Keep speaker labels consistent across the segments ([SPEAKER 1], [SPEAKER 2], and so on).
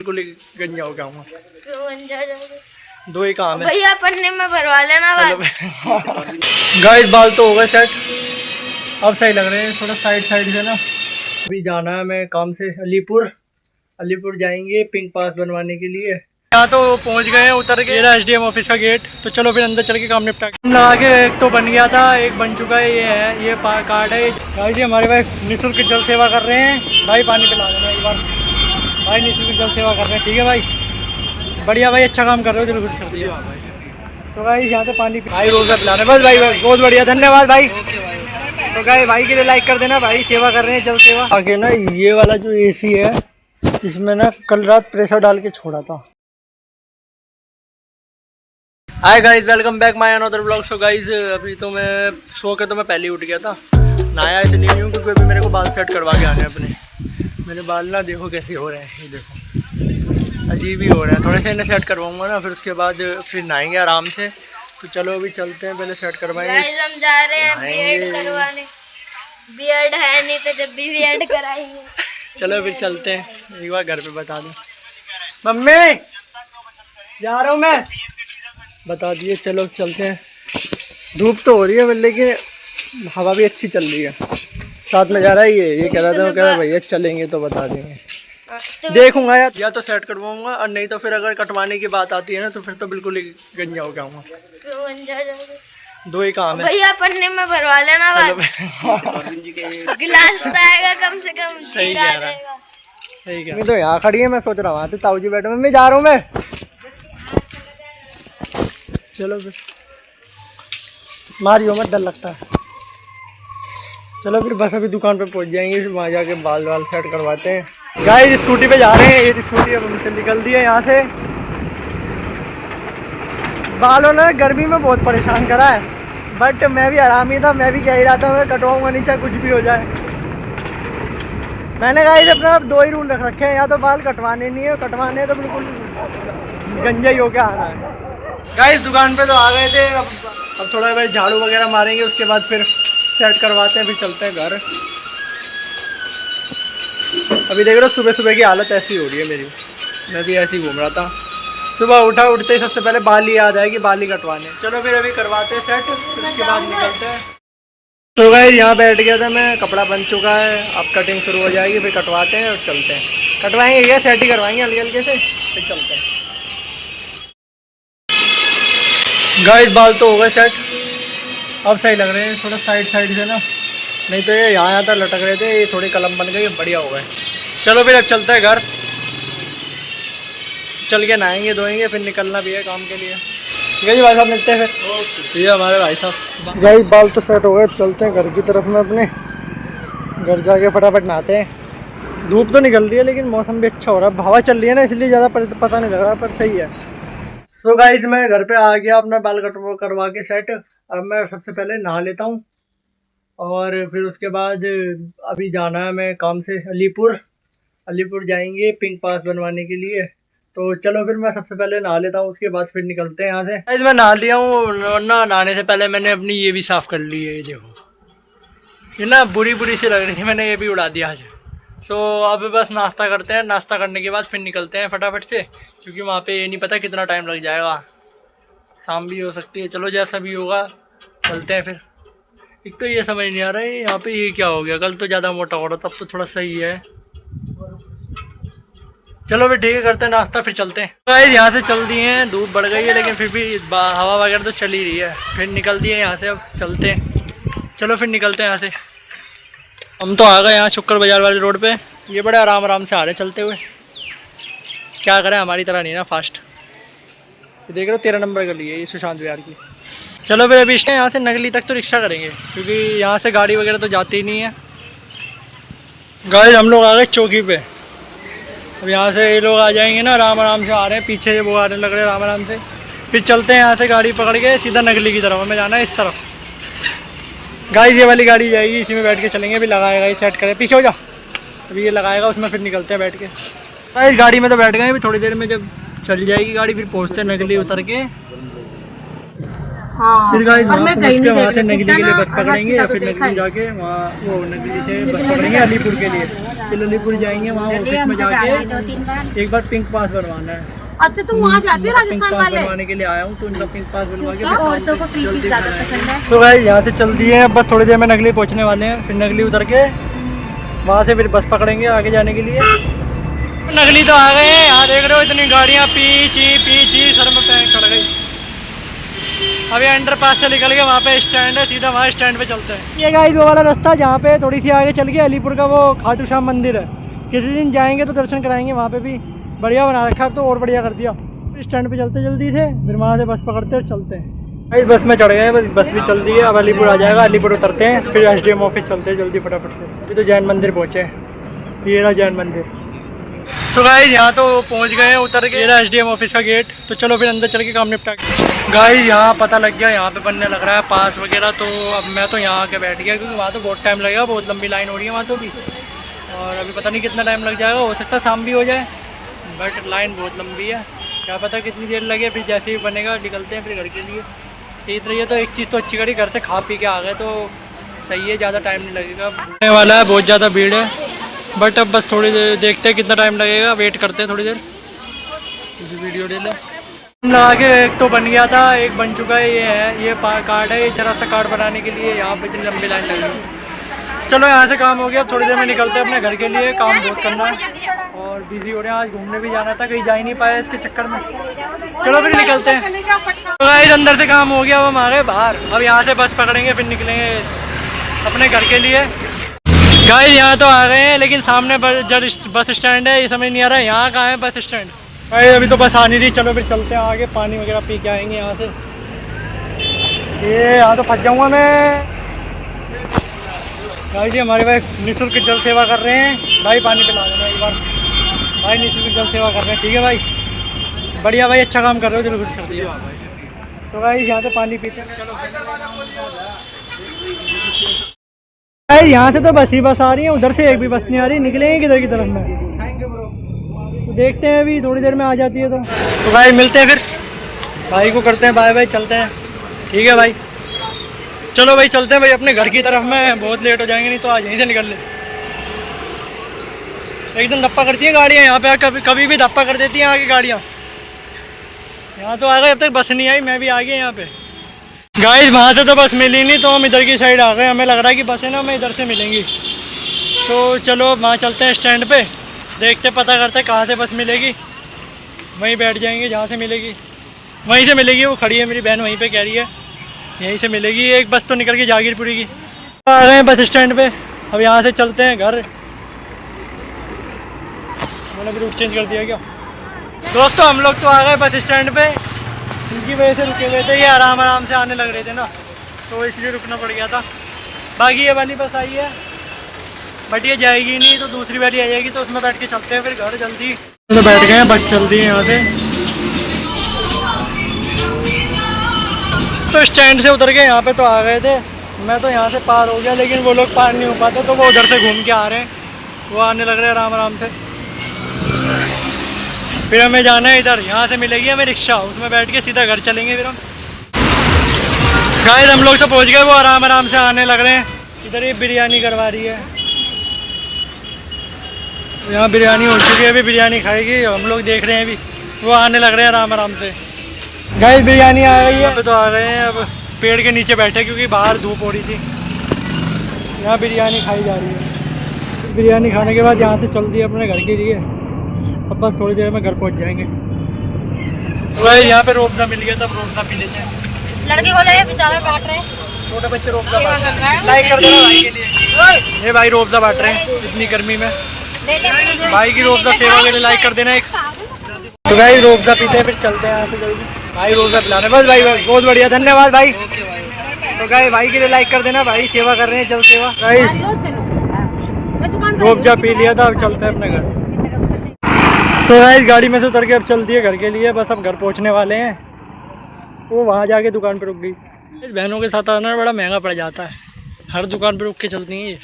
[SPEAKER 1] बिल्कुल ही गंजा हो गया हूँ।
[SPEAKER 2] क्यों गंजा जाओगे?
[SPEAKER 1] दो ही काम है
[SPEAKER 2] भैया, पन्ने में भरवा लेना बाल।
[SPEAKER 1] गाइस बाल तो हो गए सेट, अब सही लग रहे हैं थोड़ा साइड साइड से ना। अभी जाना है मैं काम से अलीपुर जाएंगे पिंक पास बनवाने के लिए। यहाँ तो पहुँच गए हैं, उतर के SDM ऑफिस का गेट। तो चलो फिर अंदर चल के काम निपटा के लगा के। एक तो बन गया था, एक बन चुका है, ये है, ये कार्ड है। गाइस जी हमारे भाई निःशुल्क जल सेवा कर रहे हैं। भाई पानी पिला देना एक बार। भाई निःशुल्क जल सेवा कर रहे हैं, ठीक है भाई, बढ़िया भाई, अच्छा काम कर रहे हो, दिल खुश कर दिया। तो गाइस यहाँ से पानी भाई रोज़ पिलाना, बस भाई बहुत बढ़िया, धन्यवाद भाई। तो गाइस भाई के लिए लाइक कर देना, भाई सेवा कर रहे हैं, जल सेवा। आगे ना ये वाला जो AC है, इसमें ना कल रात प्रेशर डाल के छोड़ा था। Hi guys, welcome back my another vlog. So guys अभी तो मैं सो के तो मैं पहले ही उठ गया था। नहाया इसलिए नहीं हूँ क्योंकि अभी मेरे को बाल सेट करवा के आने अपने। मेरे बाल ना देखो कैसे हो रहे हैं, ये देखो अजीब ही हो रहे हैं। थोड़े से इन्हें सेट करवाऊंगा ना, फिर उसके बाद फिर नहाएंगे आराम से। तो चलो अभी चलते हैं, पहले सेट करवाएंगे।
[SPEAKER 2] गाइस हम जा रहे हैं बीएड करवाने। बीएड है नहीं तो जब भी बीएड कराएंगे।
[SPEAKER 1] चलो फिर चलते हैं, एक बार घर पे बता दो। मम्मी जा रहा हूँ मैं, बता दिए। चलो चलते हैं। धूप तो हो रही है लेकिन हवा भी अच्छी चल रही है। साथ में जा रहा है ये कह रहा था, वो कह रहा भैया चलेंगे तो बता देंगे। देखूंगा यार, या तो सेट करवाऊंगा और नहीं तो फिर अगर कटवाने की बात आती है ना तो फिर तो बिल्कुल ही गंजा हो गया हूँ।
[SPEAKER 2] क्यों गंजा जाओगे?
[SPEAKER 1] दो ही काम है
[SPEAKER 2] भैया, पन्ने में भरवा लेना बाल। गिलास तो आएगा कम से कम।
[SPEAKER 1] सही कह रहा है, सही कह रहा है। तो यहाँ खड़ी है, मैं सोच रहा हूँ ताऊ जी बैठे, मैं जा रहा हूँ मैं। चलो फिर मारियो मत, डर लगता है। चलो फिर बस अभी दुकान पे पहुंच जाएंगे, फिर वहाँ जाके बाल सेट करवाते हैं। गाइस स्कूटी पे जा रहे हैं, ये स्कूटी अब हमसे निकल दी है यहाँ से। बालों ने गर्मी में बहुत परेशान करा है, बट मैं भी आराम ही था। मैं भी कह ही रहा था मैं कटवाऊंगा नहीं, चाहे कुछ भी हो जाए। मैंने गाइस अपना दो ही रूल रख रखे हैं, या तो बाल कटवाने नहीं है, कटवाने तो बिल्कुल गंजा ही होके आना है। गाइस दुकान पे तो आ गए थे, अब थोड़ा देर झाड़ू वगैरह मारेंगे, उसके बाद फिर सेट करवाते हैं, फिर चलते हैं घर। अभी देख रहे हो सुबह सुबह की हालत ऐसी हो रही है मेरी। मैं भी ऐसे ही घूम रहा था, सुबह उठा, उठते ही सबसे पहले बाल ही याद आया कि बाल ही कटवाने। चलो फिर अभी करवाते हैं सेट, फिर उसके बाद निकलते हैं। तो गाइस यहाँ बैठ गया था मैं, कपड़ा बन चुका है, अब कटिंग शुरू हो जाएगी, फिर कटवाते हैं और चलते हैं। कटवाएंगे ये सेट ही करवाएंगे हल्के हल्के से, फिर चलते हैं। गाइस बाल तो हो गए सेट, अब सही लग रहे हैं थोड़ा साइड साइड से ना, नहीं तो ये यहाँ तक लटक रहे थे, ये थोड़ी कलम बन गई, बढ़िया हो गए। चलो फिर अब चलते हैं घर, चल के नहाएंगे धोएंगे, फिर निकलना भी है काम के लिए। ठीक है जी भाई साहब, मिलते हैं फिर। ये हमारे भाई साहब। गाइस बाल तो सेट हो गए, चलते हैं घर की तरफ में अपने। घर जाके फटाफट नहाते हैं। धूप तो निकल रही है लेकिन मौसम भी अच्छा हो रहा है, हवा चल रही है ना, इसलिए ज़्यादा पता नहीं लग रहा, पर सही है। सो गाइस मैं घर पे आ गया, अपना बाल करवा के सेट। अब मैं सबसे पहले नहा लेता हूँ और फिर उसके बाद अभी जाना है मैं काम से अलीपुर जाएंगे पिंक पास बनवाने के लिए। तो चलो फिर मैं सबसे पहले नहा लेता हूँ, उसके बाद फिर निकलते हैं यहाँ से। गाइस मैं नहा लिया हूँ, वरना नहाने से पहले मैंने अपनी ये भी साफ़ कर ली है। ये देखो, ये ना बुरी सी लग रही थी, मैंने ये भी उड़ा दिया आज। सो अब बस नाश्ता करते हैं, नाश्ता करने के बाद फिर निकलते हैं फटाफट से, क्योंकि वहाँ पे ये नहीं पता कितना टाइम लग जाएगा, शाम भी हो सकती है। चलो जैसा भी होगा चलते हैं फिर। एक तो ये समझ नहीं आ रहा है यहाँ पे ये क्या हो गया, कल तो ज़्यादा मोटा हो रहा, तब तो थोड़ा सही है। चलो फिर ठीक है, करते हैं नाश्ता, फिर चलते हैं। गाइस यहाँ से चल दिए हैं, धूप बढ़ गई है लेकिन फिर भी हवा वगैरह तो चल ही रही है। फिर निकल दिए यहाँ से, अब चलते हैं। चलो फिर निकलते हैं यहाँ से। हम तो आ गए यहाँ शुक्र बाजार वाली रोड पे। ये बड़े आराम से आ रहे हैं चलते हुए, क्या करें, हमारी तरह नहीं ना फास्ट। ये देख रहे हो 13 नंबर गली है ये सुशांत विहार की। चलो फिर अभी यहाँ से नगली तक तो रिक्शा करेंगे, क्योंकि यहाँ से गाड़ी वगैरह तो जाती ही नहीं है। गाइस हम लोग आ गए चौकी पे। अब यहाँ से ये लोग आ जाएंगे ना, आराम से आ रहे हैं, पीछे वो आने लग रहे हैं आराम से। फिर चलते हैं यहाँ से गाड़ी पकड़ के सीधा नगली की तरफ, हमें जाना है इस तरफ। गाइस ये वाली गाड़ी जाएगी, इसी में बैठ के चलेंगे। अभी लगाएगा ये, सेट करें, पीछे हो जा। अभी ये लगाएगा, उसमें फिर निकलते हैं बैठ के। गाइस गाड़ी में तो बैठ गए, अभी थोड़ी देर में जब चल जाएगी गाड़ी फिर पहुँचते हैं नगली उतर के।
[SPEAKER 2] हाँ,
[SPEAKER 1] फिर गाइस वहाँ से नगली के लिए बस पकड़ेंगे, या फिर नगली जाके वहाँ वो नगली से बस पकड़ेंगे अलीपुर के लिए। फिर अलीपुर जाएंगे, वहाँ ऑफिस में जाके एक बार पिंक पास बनवाना है।
[SPEAKER 3] अच्छा तुम वहाँ जाते हो राजस्थान वाले?
[SPEAKER 1] बनवाने के लिए आया हूँ, तो उनका पिंक पास बनवा के
[SPEAKER 2] औरतों को फी चीज ज्यादा पसंद है।
[SPEAKER 1] तो भाई यहाँ से चल दिए हैं, बस थोड़ी देर में नगली पहुँचने वाले हैं। फिर नगली उतर के वहाँ से फिर बस पकड़ेंगे आगे जाने के लिए। नगली तो आ गए हैं, यहाँ देख रहे हो इतनी गाड़ियाँ पी सर में पैंक चढ़ गई। अभी अंडरपास से निकल के वहाँ पे स्टैंड है, सीधा वहाँ स्टैंड पे चलते हैं। ये गाइस वो वाला रास्ता जहाँ पे थोड़ी सी आगे चल के अलीपुर का वो खाटू श्याम मंदिर है, किसी दिन जाएंगे तो दर्शन कराएंगे। वहाँ पे भी बढ़िया बना रखा है, तो और बढ़िया कर दिया। स्टैंड पे चलते जल्दी से, फिर वहाँ से बस पकड़ते और चलते हैं। इस बस में चढ़ गए, बस भी चल दी है। अब अलीपुर आ जाएगा, अलीपुर उतरते हैं, फिर SDM ऑफिस चलते हैं जल्दी फटाफट से। अभी तो जैन मंदिर पहुँचे, ये रहा जैन मंदिर। तो गाइस यहाँ तो पहुँच गए हैं, उतर के SDM ऑफिस का गेट। तो चलो फिर अंदर चल के काम निपटा के। गाइस यहाँ पता लग गया, यहाँ पे बनने लग रहा है पास वगैरह। तो अब मैं तो यहाँ आके बैठ गया, क्योंकि वहाँ तो बहुत टाइम लगेगा, बहुत लंबी लाइन हो रही है वहाँ तो भी। और अभी पता नहीं कितना टाइम लग जाएगा, हो सकता है शाम भी हो जाए, बट लाइन बहुत लंबी है, क्या पता कितनी देर लगे। फिर जैसे ही बनेगा निकलते हैं फिर घर के लिए। ठीक रही है तो एक चीज़ तो अच्छी करी, घर से खा पी के आ गए तो सही है, ज़्यादा टाइम नहीं लगेगा। होने वाला है, बहुत ज़्यादा भीड़ है, बट अब बस थोड़ी देर देखते हैं कितना टाइम लगेगा, वेट करते हैं थोड़ी देर। वीडियो ले ले लगा के, एक तो बन गया था, एक बन चुका है। ये कार्ड है, ये जरा सा कार्ड बनाने के लिए यहाँ पे इतनी लंबी लाइन लग रही है। चलो यहाँ से काम हो गया, अब थोड़ी देर में निकलते हैं अपने घर के लिए। काम बहुत करना है और बिजी हो रहे हैं, आज घूमने भी जाना था, कहीं जा ही नहीं पाया इसके चक्कर में। चलो फिर निकलते हैं। तो गाइस अंदर से काम हो गया, अब हम आ गए बाहर। अब यहाँ से बस पकड़ेंगे, फिर निकलेंगे अपने घर के लिए। गाइस यहाँ तो आ गए हैं, लेकिन सामने बस स्टैंड है, ये समझ नहीं आ रहा है यहाँ कहाँ है बस स्टैंड। गाइस अभी तो बस आ नहीं रही, चलो फिर चलते हैं आगे, पानी वगैरह पी के आएंगे यहाँ से। ये यहाँ तो फंस जाऊँगा मैं। भाई जी हमारे भाई निःशुल्क जल सेवा कर रहे हैं, भाई पानी पिला देना एक बार। भाई निःशुल्क जल सेवा कर रहे हैं, ठीक है भाई, बढ़िया भाई, अच्छा काम कर रहे हो, दिल खुश कर दिया। तो भाई यहाँ से पानी पीते हैं। चलो भाई यहाँ से तो बस ही बस आ रही है, उधर से एक भी बस नहीं आ रही। निकलेंगे किधर की तरफ में, तो देखते हैं, अभी थोड़ी देर में आ जाती है। तो भाई मिलते हैं फिर, भाई को करते हैं बाय बाय, चलते हैं। ठीक है भाई, चलो भाई चलते हैं भाई अपने घर की तरफ में, बहुत लेट हो जाएंगे, नहीं तो आज यहीं से निकल ले। एकदम धप्पा करती हैं गाड़ियाँ यहाँ पे, कभी भी धप्पा कर देती हैं आगे गाड़ियाँ। यहाँ तो आ गए, अब तक बस नहीं आई, मैं भी आ गया यहाँ पे। गाइस वहाँ से तो बस मिली नहीं, तो हम इधर की साइड आ गए। हमें लग रहा है कि बसें ना हमें इधर से मिलेंगी, तो चलो वहाँ चलते हैं स्टैंड पे, देखते पता करते कहाँ से बस मिलेगी, वहीं बैठ जाएंगे जहाँ से मिलेगी। वहीं से मिलेगी, वो खड़ी है मेरी बहन वहीं पे, कह रही है यहीं से मिलेगी। एक बस तो निकल के जागीरपुरी की। आ गए हैं बस स्टैंड पे, अब यहाँ से चलते हैं घर। मैंने भी रूट चेंज कर दिया क्या दोस्तों? हम लोग तो आ गए बस स्टैंड पे, इनकी वजह से रुके हुए थे, ये आराम से आने लग रहे थे ना, तो इसलिए रुकना पड़ गया था। बाकी ये वाली बस आई है, बट ये जाएगी नहीं, तो दूसरी वाली आ जाएगी, तो उसमें बैठ के चलते हैं फिर घर जल्दी। तो बैठ गए हैं, बस चल दी है यहाँ से। तो स्टैंड से उतर के यहाँ पे तो आ गए थे, मैं तो यहाँ से पार हो गया, लेकिन वो लोग पार नहीं हो पाते, तो वो उधर से घूम के आ रहे हैं, वो आने लग रहे हैं आराम से। फिर हमें जाना है इधर, यहाँ से मिलेगी हमें रिक्शा, उसमें बैठ के सीधा घर चलेंगे फिर हम। गाइस हम लोग तो पहुँच गए, वो आराम से आने लग रहे हैं। इधर ये बिरयानी करवा रही है, यहाँ बिरयानी हो चुकी है, अभी बिरयानी खाएगी, हम लोग देख रहे हैं अभी, वो आने लग रहे हैं आराम से। गाइस बिरयानी आ गई है, तो आ गए हैं, अब पेड़ के नीचे बैठे क्योंकि बाहर धूप हो रही थी। यहाँ बिरयानी खाई जा रही है। बिरयानी खाने के बाद यहाँ से चल दिए अपने घर के लिए, अब बस थोड़ी देर में घर पहुँच जाएंगे। गाइस यहाँ पे रोबजा मिल गया, तब रोबजा पी लेते हैं।
[SPEAKER 2] लड़के को ले, बेचारे बांट रहे,
[SPEAKER 1] छोटे बच्चे रोबजा बांट रहे हैं, लाइक कर देना भाई के लिए। ये भाई रोबजा बांट रहे हैं इतनी गर्मी में, भाई की रोबजा सेवा के लिए लाइक कर देना एक। तो भाई रोबजा पीते हैं, फिर चलते हैं यहाँ से जल्दी। भाई रोबजा पिलाने, बस भाई बहुत बढ़िया, धन्यवाद भाई। तो भाई के लिए लाइक कर देना, भाई सेवा कर रहे हैं, जल सेवा। भाई रोबजा पी लिया था, अब चलते हैं अपने घर। तो भाई गाड़ी में से उतर के अब चल दिए घर के लिए, बस अब घर पहुँचने वाले हैं। वो वहाँ जाके दुकान पर रुक गई। इस बहनों के साथ आना बड़ा महंगा पड़ जाता है, हर दुकान पर रुक के चलती हैं ये।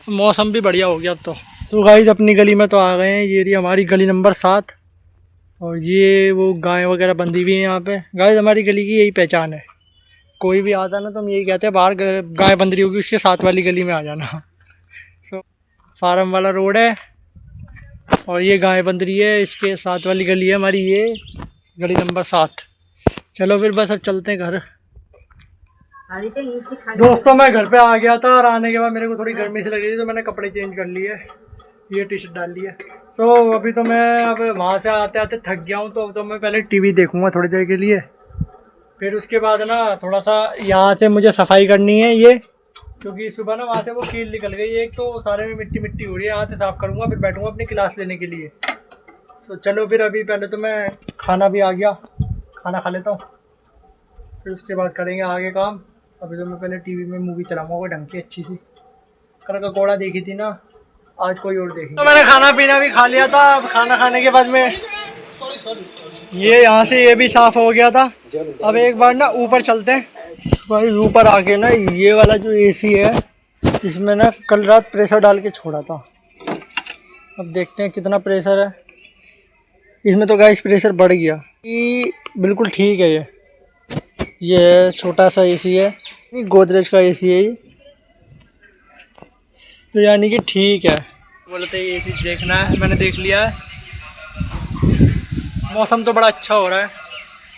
[SPEAKER 1] मौसम भी बढ़िया हो गया अब तो गाइस अपनी गली में तो आ गए हैं, ये रही हमारी गली नंबर 7, और ये वो गाय वगैरह बंधी हुई है यहाँ पे। गाइस हमारी गली की यही पहचान है, कोई भी आता ना तो हम यही कहते हैं, बाहर गाय बंध रही होगी उसके साथ वाली गली में आ जाना। फार्म वाला रोड है और ये गाय बंद रही है। इसके साथ वाली गली है हमारी, ये गली नंबर 7। चलो फिर बस अब चलते हैं घर। दोस्तों मैं घर पे आ गया था और आने के बाद मेरे को थोड़ी गर्मी से लग रही थी तो मैंने कपड़े चेंज कर लिए, ये टी शर्ट डाल ली है। सो अभी तो मैं अब वहाँ से आते आते थक गया हूँ, तो मैं पहले टीवी देखूँगा थोड़ी देर के लिए। फिर उसके बाद ना थोड़ा सा यहाँ से मुझे सफाई करनी है ये, क्योंकि सुबह ना वहाँ से वो कील निकल गई एक, तो सारे में मिट्टी मिट्टी हो रही है। यहाँ से साफ़ करूँगा, फिर बैठूँगा अपनी क्लास लेने के लिए। सो चलो फिर अभी पहले तो मैं खाना भी आ गया, खाना खा लेता हूँ, फिर उसके बाद करेंगे आगे काम। अभी तो मैं पहले टीवी में मूवी चलाऊँगा कोई ढंग की अच्छी सी। कर ककोड़ा देखी थी ना, आज कोई और देखी। तो मैंने खाना पीना भी खा लिया था। अब खाना खाने के बाद में ये यहाँ से ये भी साफ़ हो गया था। अब एक बार ना ऊपर चलते हैं भाई। ऊपर आके ना ये वाला जो एसी है इसमें ना कल रात प्रेशर डाल के छोड़ा था। अब देखते हैं कितना प्रेशर है इसमें। तो गाइस प्रेशर बढ़ गया, ये बिल्कुल ठीक है। ये छोटा सा एसी है, गोदरेज का एसी है ये, तो यानी कि ठीक है। बोलते हैं एसी देखना है, मैंने देख लिया है। मौसम तो बड़ा अच्छा हो रहा है।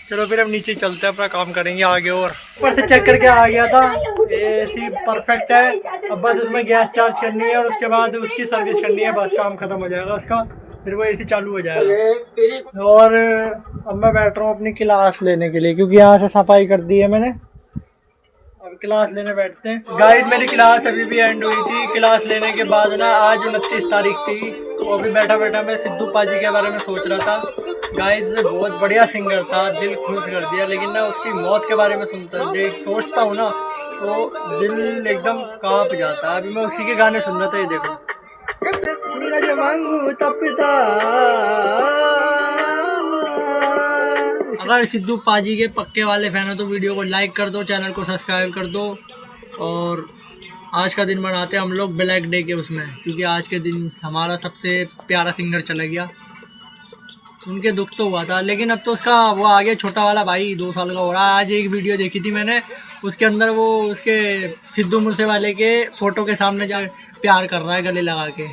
[SPEAKER 1] चलो फिर अब नीचे चलते हैं, अपना काम करेंगे आगे। और ऊपर से चेक करके आ गया था, एसी परफेक्ट है। अब बस उसमें गैस चार्ज करनी है और उसके बाद उसकी सर्विस करनी है, बस काम खत्म हो जाएगा उसका, फिर वो एसी चालू हो जाएगा। और अब मैं बैठ रहा हूँ अपनी क्लास लेने के लिए, क्योंकि यहाँ से सफाई कर दी है मैंने। अब क्लास लेने बैठते हैं। गाइस मेरी क्लास अभी भी एंड हुई थी। क्लास लेने के बाद ना आज 29 तारीख थी, तो अभी बैठा बैठा मैं सिद्धू पाजी के बारे में सोच रहा था। गाइस बहुत बढ़िया सिंगर था, दिल खुश कर दिया। लेकिन ना उसकी मौत के बारे में सोचता हूँ ना तो दिल एकदम कांप जाता है। अभी मैं उसी के गाने सुन रहा था, ये देखो। अगर सिद्धू पाजी के पक्के वाले फैन हो तो वीडियो को लाइक कर दो, चैनल को सब्सक्राइब कर दो। और आज का दिन मनाते हैं हम लोग ब्लैक डे के उसमें, क्योंकि आज के दिन हमारा सबसे प्यारा सिंगर चला गया। उनके दुख तो हुआ था, लेकिन अब तो उसका वो आ गया छोटा वाला भाई, 2 साल का हो रहा है। आज एक वीडियो देखी थी मैंने, उसके अंदर वो उसके सिद्धू मूसेवाले के फ़ोटो के सामने जा प्यार कर रहा है गले लगा के।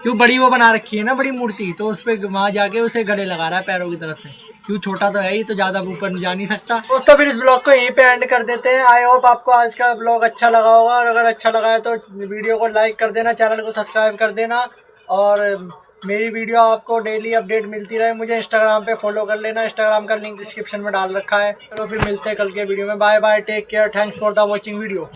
[SPEAKER 1] क्यों बड़ी वो बना रखी है ना बड़ी मूर्ति, तो उस पर वहाँ जाके उसे गले लगा रहा है पैरों की तरफ से। क्यों छोटा तो है ही, तो ज़्यादा ऊपर जा नहीं सकता। दोस्तों फिर इस ब्लॉग को यहीं पे एंड कर देते हैं। आई होप आपको आज का ब्लॉग अच्छा लगा होगा, और अगर अच्छा लगा है तो वीडियो को लाइक कर देना, चैनल को सब्सक्राइब कर देना। और मेरी वीडियो आपको डेली अपडेट मिलती रहे। मुझे इंस्टाग्राम पे फॉलो कर लेना, इंस्टाग्राम का लिंक डिस्क्रिप्शन में डाल रखा है। चलो फिर मिलते हैं कल के वीडियो में। Bye bye, take care, thanks for the watching video.